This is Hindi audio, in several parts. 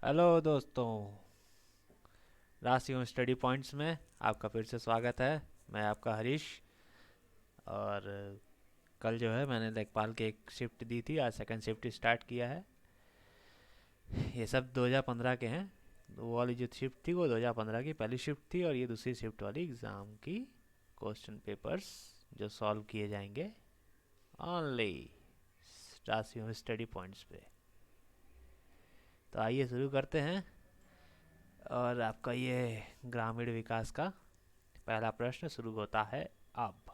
हेलो दोस्तों, राशियों स्टडी पॉइंट्स में आपका फिर से स्वागत है। मैं आपका हरीश। और कल जो है मैंने लेखपाल की एक शिफ्ट दी थी, आज सेकंड शिफ्ट स्टार्ट किया है। ये सब 2015 के हैं। वो वाली जो शिफ्ट थी वो 2015 की पहली शिफ्ट थी, और ये दूसरी शिफ्ट वाली एग्ज़ाम की क्वेश्चन पेपर्स जो सॉल्व किए जाएंगे ऑनली राशियों स्टडी पॉइंट्स पे। तो आइए शुरू करते हैं। और आपका ये ग्रामीण विकास का पहला प्रश्न शुरू होता है अब।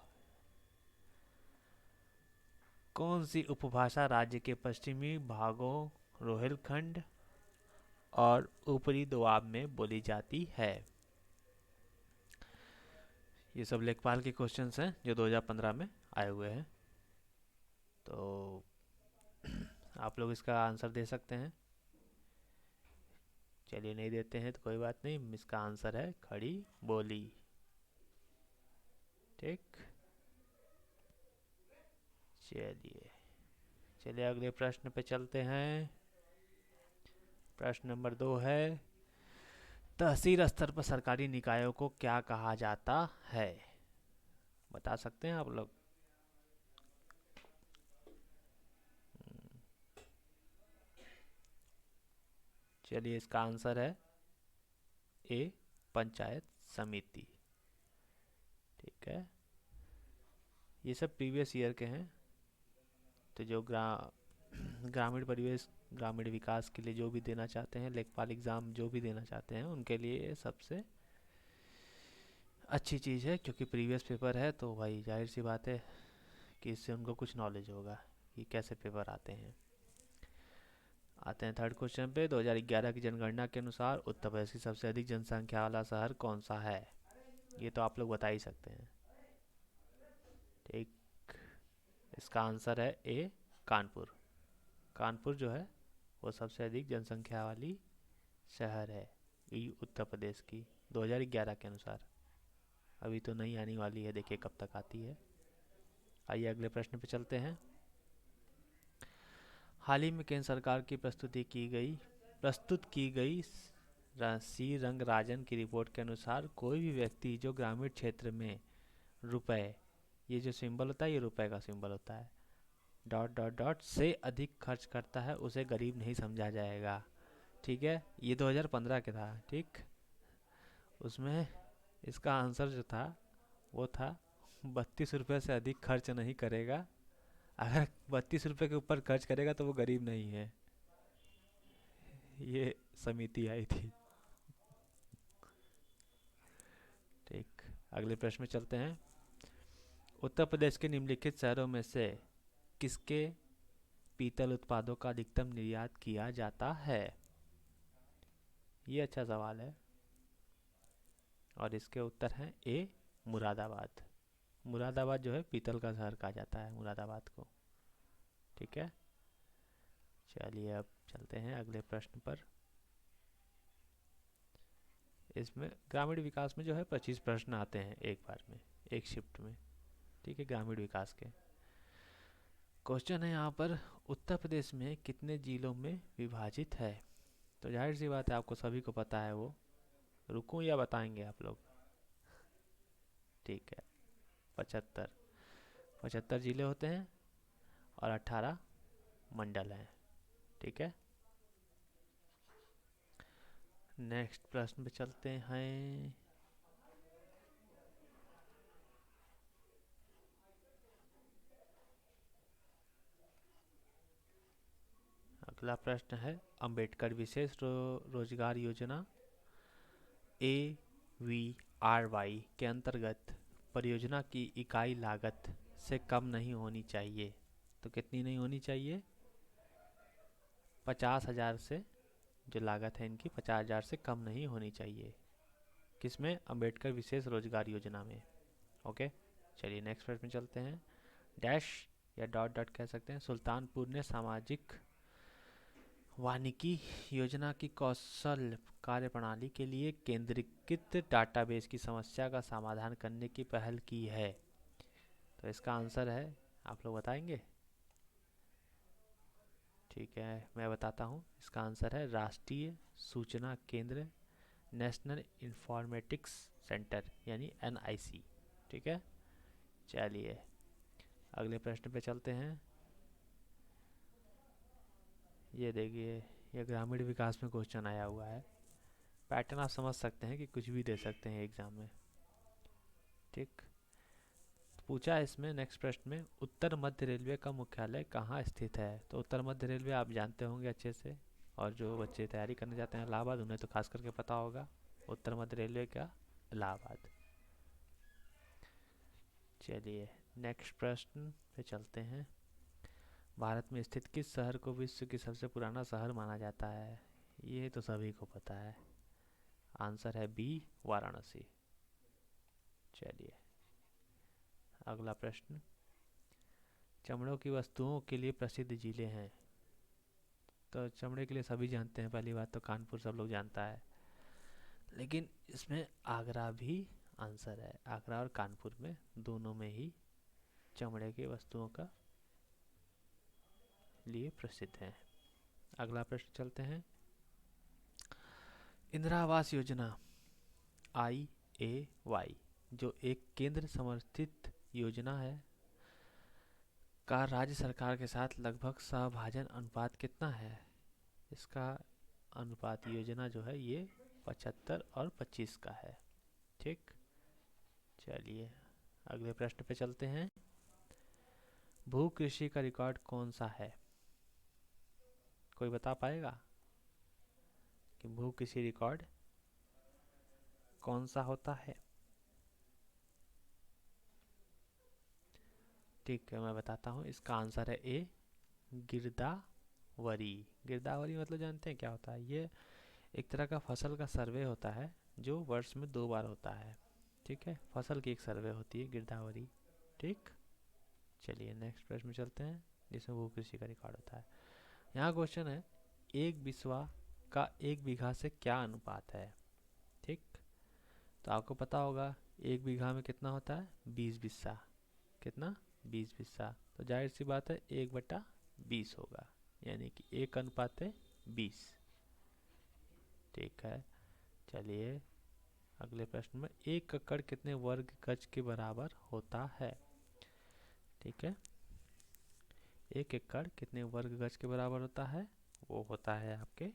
कौन सी उपभाषा राज्य के पश्चिमी भागों, रोहिलखंड और ऊपरी दोआब में बोली जाती है? ये सब लेखपाल के क्वेश्चंस हैं जो 2015 में आए हुए हैं। तो आप लोग इसका आंसर दे सकते हैं। चलिए, नहीं देते हैं तो कोई बात नहीं, इसका आंसर है खड़ी बोली। ठीक। चलिए चलिए अगले प्रश्न पे चलते हैं। प्रश्न नंबर 2 है, तहसील स्तर पर सरकारी निकायों को क्या कहा जाता है? बता सकते हैं आप लोग? चलिए, इसका आंसर है ए, पंचायत समिति। ठीक है। ये सब प्रीवियस ईयर के हैं। तो जो ग्रामीण परिवेश, ग्रामीण विकास के लिए जो भी देना चाहते हैं, लेखपाल एग्ज़ाम जो भी देना चाहते हैं, उनके लिए ये सबसे अच्छी चीज़ है, क्योंकि प्रीवियस पेपर है। तो भाई जाहिर सी बात है कि इससे उनको कुछ नॉलेज होगा कि कैसे पेपर आते हैं। आते हैं थर्ड क्वेश्चन पे। 2011 की जनगणना के अनुसार उत्तर प्रदेश की सबसे अधिक जनसंख्या वाला शहर कौन सा है? ये तो आप लोग बता ही सकते हैं। ठीक। इसका आंसर है ए, कानपुर। कानपुर जो है वो सबसे अधिक जनसंख्या वाली शहर है उत्तर प्रदेश की, 2011 के अनुसार। अभी तो नई आने वाली है, देखिए कब तक आती है। आइए अगले प्रश्न पे चलते हैं। हाल ही में केंद्र सरकार की प्रस्तुत की गई सी रंगराजन की रिपोर्ट के अनुसार कोई भी व्यक्ति जो ग्रामीण क्षेत्र में रुपए, ये जो सिंबल होता है ये रुपए का सिंबल होता है, डॉट डॉट डॉट से अधिक खर्च करता है उसे गरीब नहीं समझा जाएगा। ठीक है, ये 2015 के था। ठीक। उसमें इसका आंसर जो था वो था 32 रुपये से अधिक खर्च नहीं करेगा। अगर 32 रुपये के ऊपर खर्च करेगा तो वो गरीब नहीं है। ये समिति आई थी। ठीक। अगले प्रश्न में चलते हैं। उत्तर प्रदेश के निम्नलिखित शहरों में से किसके पीतल उत्पादों का अधिकतम निर्यात किया जाता है? ये अच्छा सवाल है। और इसके उत्तर हैं ए, मुरादाबाद। मुरादाबाद जो है पीतल का शहर कहा जाता है मुरादाबाद को। ठीक है। चलिए अब चलते हैं अगले प्रश्न पर। इसमें ग्रामीण विकास में जो है 25 प्रश्न आते हैं एक बार में, एक शिफ्ट में। ठीक है, ग्रामीण विकास के क्वेश्चन है यहाँ पर। उत्तर प्रदेश में कितने जिलों में विभाजित है? तो जाहिर सी बात है आपको सभी को पता है वो। रुकूं या बताएंगे आप लोग? ठीक है, 75। 75 जिले होते हैं और 18 मंडल हैं। ठीक है। नेक्स्ट प्रश्न पे चलते हैं। अगला प्रश्न है, अंबेडकर विशेष रोजगार योजना AVRY के अंतर्गत परियोजना की इकाई लागत से कम नहीं होनी चाहिए। तो कितनी नहीं होनी चाहिए? 50,000 से, जो लागत है इनकी 50,000 से कम नहीं होनी चाहिए। किसमें? अंबेडकर विशेष रोजगार योजना में। ओके। चलिए नेक्स्ट प्रश्न में चलते हैं। डैश या डॉट डॉट कह सकते हैं। सुल्तानपुर ने सामाजिक वानिकी योजना की कौशल कार्यप्रणाली के लिए केंद्रीकृत डाटाबेस की समस्या का समाधान करने की पहल की है। तो इसका आंसर है, आप लोग बताएंगे? ठीक है, मैं बताता हूँ। इसका आंसर है राष्ट्रीय सूचना केंद्र, नेशनल इंफॉर्मेटिक्स सेंटर, यानी NIC। ठीक है, चलिए अगले प्रश्न पे चलते हैं। ये देखिए, ये ग्रामीण विकास में क्वेश्चन आया हुआ है। पैटर्न आप समझ सकते हैं कि कुछ भी दे सकते हैं एग्जाम में। ठीक, पूछा है इसमें नेक्स्ट प्रश्न में, उत्तर मध्य रेलवे का मुख्यालय कहाँ स्थित है? तो उत्तर मध्य रेलवे आप जानते होंगे अच्छे से, और जो बच्चे तैयारी करने जाते हैं इलाहाबाद, उन्हें तो खास करके पता होगा। उत्तर मध्य रेलवे का इलाहाबाद। चलिए नेक्स्ट प्रश्न पे चलते हैं। भारत में स्थित किस शहर को विश्व की सबसे पुराना शहर माना जाता है? ये तो सभी को पता है, आंसर है बी, वाराणसी। चलिए अगला प्रश्न, चमड़ों की वस्तुओं के लिए प्रसिद्ध जिले हैं? तो चमड़े के लिए सभी जानते हैं, पहली बात तो कानपुर सब लोग जानता है, लेकिन इसमें आगरा भी आंसर है। आगरा और कानपुर में दोनों में ही चमड़े की वस्तुओं का लिए प्रसिद्ध हैं। अगला प्रश्न चलते हैं, इंदिरा आवास योजना IAY, जो एक केंद्र समर्थित योजना है, का राज्य सरकार के साथ लगभग सहभाजन अनुपात कितना है? इसका अनुपात योजना जो है ये 75 और 25 का है। ठीक, चलिए अगले प्रश्न पे चलते हैं। भू कृषि का रिकॉर्ड कौन सा है? कोई बता पाएगा कि भू कृषि रिकॉर्ड कौन सा होता है? ठीक है, मैं बताता हूँ। इसका आंसर है ए, गिरदावरी। गिरदावरी मतलब जानते हैं क्या होता है? ये एक तरह का फसल का सर्वे होता है जो वर्ष में 2 बार होता है। ठीक है, फसल की एक सर्वे होती है गिरदावरी। ठीक, चलिए नेक्स्ट प्रश्न में चलते हैं, जिसमें भू कृषि का रिकॉर्ड होता है। यहाँ क्वेश्चन है, एक बिस्वा का एक बीघा से क्या अनुपात है? ठीक, तो आपको पता होगा एक बीघा में कितना होता है, 20 बिस्सा। कितना, 20 बिस्सा। तो जाहिर सी बात है 1/20 होगा, यानी कि 1:20। ठीक है, चलिए अगले प्रश्न में, 1 एकड़ कितने वर्ग गज के बराबर होता है? ठीक है, 1 एकड़ कितने वर्ग गज के बराबर होता है? वो होता है आपके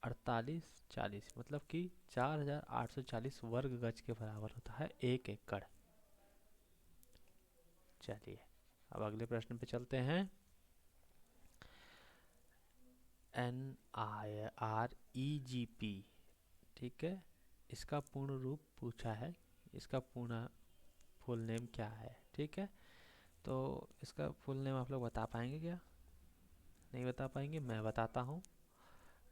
4840, मतलब कि 4840 वर्ग गज के बराबर होता है 1 एकड़। चलिए अब अगले प्रश्न पे चलते हैं। NIREGP, ठीक है, इसका पूर्ण रूप पूछा है, इसका पूर्ण फुल नेम क्या है? ठीक है, तो इसका फुल नेम आप लोग बता पाएंगे क्या? नहीं बता पाएंगे, मैं बताता हूँ।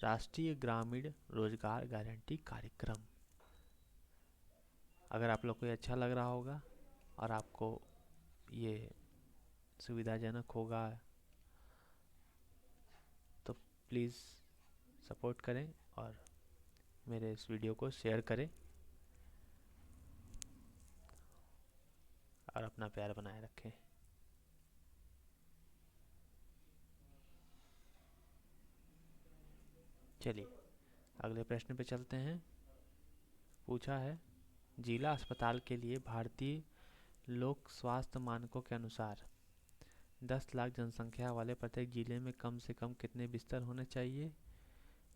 राष्ट्रीय ग्रामीण रोजगार गारंटी कार्यक्रम। अगर आप लोग को ये अच्छा लग रहा होगा और आपको ये सुविधाजनक होगा तो प्लीज़ सपोर्ट करें और मेरे इस वीडियो को शेयर करें और अपना प्यार बनाए रखें। चलिए अगले प्रश्न पे चलते हैं। पूछा है, जिला अस्पताल के लिए भारतीय लोक स्वास्थ्य मानकों के अनुसार 10 लाख जनसंख्या वाले प्रत्येक जिले में कम से कम कितने बिस्तर होने चाहिए?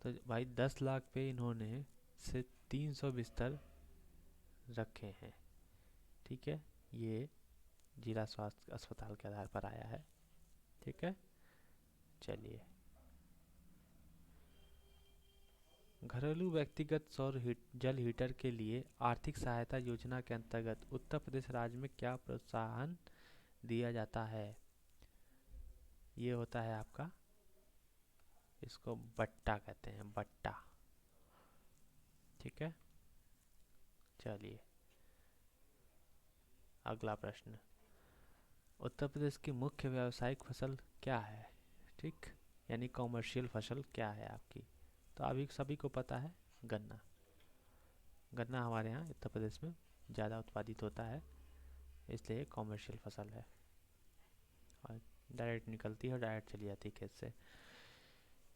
तो भाई 10 लाख पे इन्होंने सिर्फ 300 बिस्तर रखे हैं। ठीक है, ये जिला स्वास्थ्य अस्पताल के आधार पर आया है। ठीक है, चलिए घरेलू व्यक्तिगत जल हीटर के लिए आर्थिक सहायता योजना के अंतर्गत उत्तर प्रदेश राज्य में क्या प्रोत्साहन दिया जाता है? ये होता है आपका, इसको बट्टा कहते हैं, बट्टा। ठीक है, चलिए अगला प्रश्न, उत्तर प्रदेश की मुख्य व्यावसायिक फसल क्या है? ठीक, यानी कॉमर्शियल फसल क्या है आपकी? तो अभी सभी को पता है, गन्ना। गन्ना हमारे यहाँ उत्तर प्रदेश में ज़्यादा उत्पादित होता है, इसलिए कॉमर्शियल फसल है और डायरेक्ट निकलती है और डायरेक्ट चली जाती है खेत से।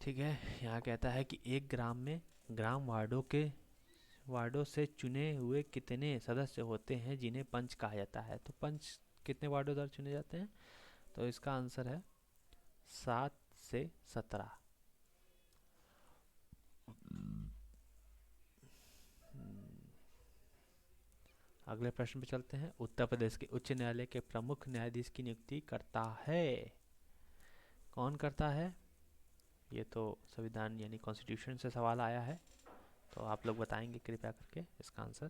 ठीक है, यहाँ कहता है कि एक ग्राम में ग्राम वार्डों से चुने हुए कितने सदस्य होते हैं जिन्हें पंच कहा जाता है। तो पंच कितने वार्डों द्वारा चुने जाते हैं? तो इसका आंसर है 7 से 17। अगले प्रश्न पे चलते हैं। उत्तर प्रदेश के उच्च न्यायालय के प्रमुख न्यायाधीश की नियुक्ति करता है, कौन करता है? ये तो संविधान यानी कॉन्स्टिट्यूशन से सवाल आया है, तो आप लोग बताएंगे कृपया करके इसका आंसर।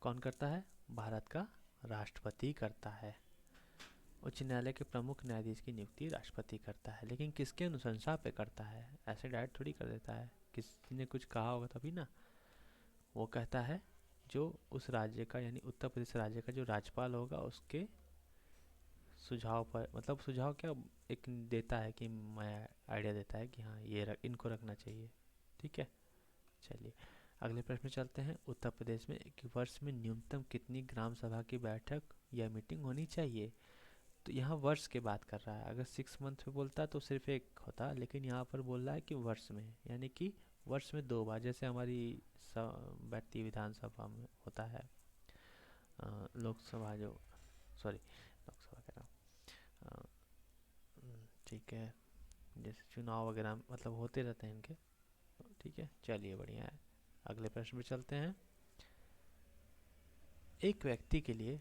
कौन करता है? भारत का राष्ट्रपति करता है। उच्च न्यायालय के प्रमुख न्यायाधीश की नियुक्ति राष्ट्रपति करता है, लेकिन किसके अनुशंसा पे करता है? ऐसे डायरेक्ट थोड़ी कर देता है, किसी ने कुछ कहा होगा तभी ना। वो कहता है जो उस राज्य का यानी उत्तर प्रदेश राज्य का जो राज्यपाल होगा उसके सुझाव पर, मतलब सुझाव क्या, एक देता है कि मैं आइडिया देता है कि हाँ इनको रखना चाहिए। ठीक है, चलिए अगले प्रश्न में चलते हैं। उत्तर प्रदेश में एक वर्ष में न्यूनतम कितनी ग्राम सभा की बैठक या मीटिंग होनी चाहिए? तो यहाँ वर्ष की बात कर रहा है। अगर 6 मंथ में बोलता तो सिर्फ एक होता, लेकिन यहाँ पर बोल रहा है कि वर्ष में, यानी कि वर्ष में 2 बार, जैसे हमारी बैठती विधानसभा में होता है, लोकसभा जो, सॉरी लोकसभा कह रहा हूँ, ठीक है, जैसे चुनाव वगैरह मतलब होते रहते हैं इनके। ठीक है, चलिए बढ़िया है। अगले प्रश्न पे चलते हैं। एक व्यक्ति के लिए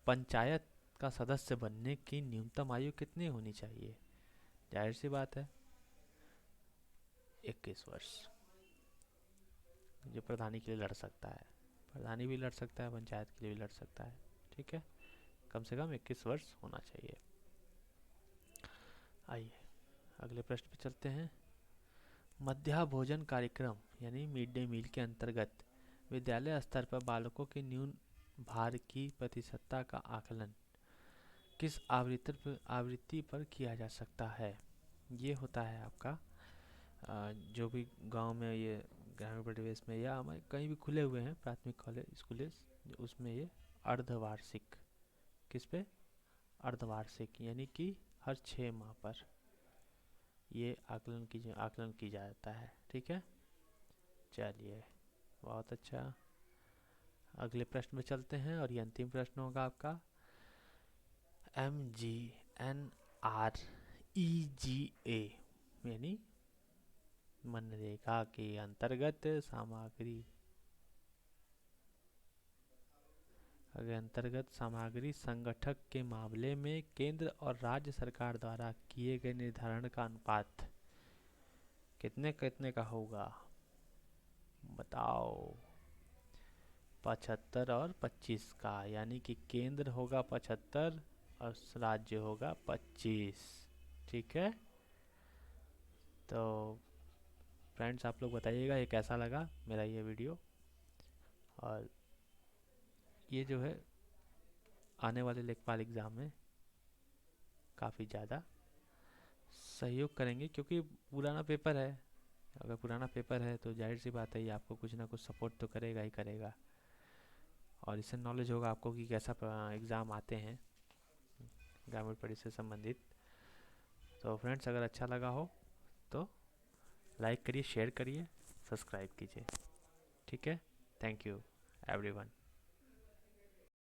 पंचायत का सदस्य बनने की न्यूनतम आयु कितनी होनी चाहिए? जाहिर सी बात है 21 वर्ष। जो प्रधानी के लिए लड़ सकता है, प्रधानी भी लड़ सकता है, पंचायत के लिए भी लड़ सकता है। ठीक है, कम से कम 21 वर्ष होना चाहिए। आइए अगले प्रश्न पे चलते हैं। मध्याह्न भोजन कार्यक्रम यानी मिड डे मील के अंतर्गत विद्यालय स्तर पर बालकों के न्यून भार की प्रतिशतता का आकलन किस आवृत्ति पर किया जा सकता है? ये होता है आपका जो भी गांव में ये ग्रामीण परिवेश में या हमारे कहीं भी खुले हुए हैं प्राथमिक कॉलेज स्कूल, उसमें ये अर्धवार्षिक, किस पे? अर्धवार्षिक, यानी कि हर 6 माह पर ये आकलन की जाता है। ठीक है, चलिए बहुत अच्छा। अगले प्रश्न में चलते हैं और ये अंतिम प्रश्न होगा आपका। MGNREGA यानी मनरेगा के अंतर्गत सामग्री संगठक के मामले में केंद्र और राज्य सरकार द्वारा किए गए निर्धारण का अनुपात कितने कितने का होगा? बताओ। 75 और 25 का, यानी कि केंद्र होगा 75 और राज्य होगा 25। ठीक है, तो फ्रेंड्स आप लोग बताइएगा ये कैसा लगा मेरा ये वीडियो, और ये जो है आने वाले लेखपाल एग्ज़ाम में काफ़ी ज़्यादा सहयोग करेंगे, क्योंकि पुराना पेपर है। अगर पुराना पेपर है तो जाहिर सी बात है ये आपको कुछ ना कुछ सपोर्ट तो करेगा ही करेगा, और इससे नॉलेज होगा आपको कि कैसा एग्ज़ाम आते हैं ग्रामीण परिषद से संबंधित। तो फ्रेंड्स अगर अच्छा लगा हो तो लाइक करिए, शेयर करिए, सब्सक्राइब कीजिए। ठीक है, थैंक यू एवरीवन।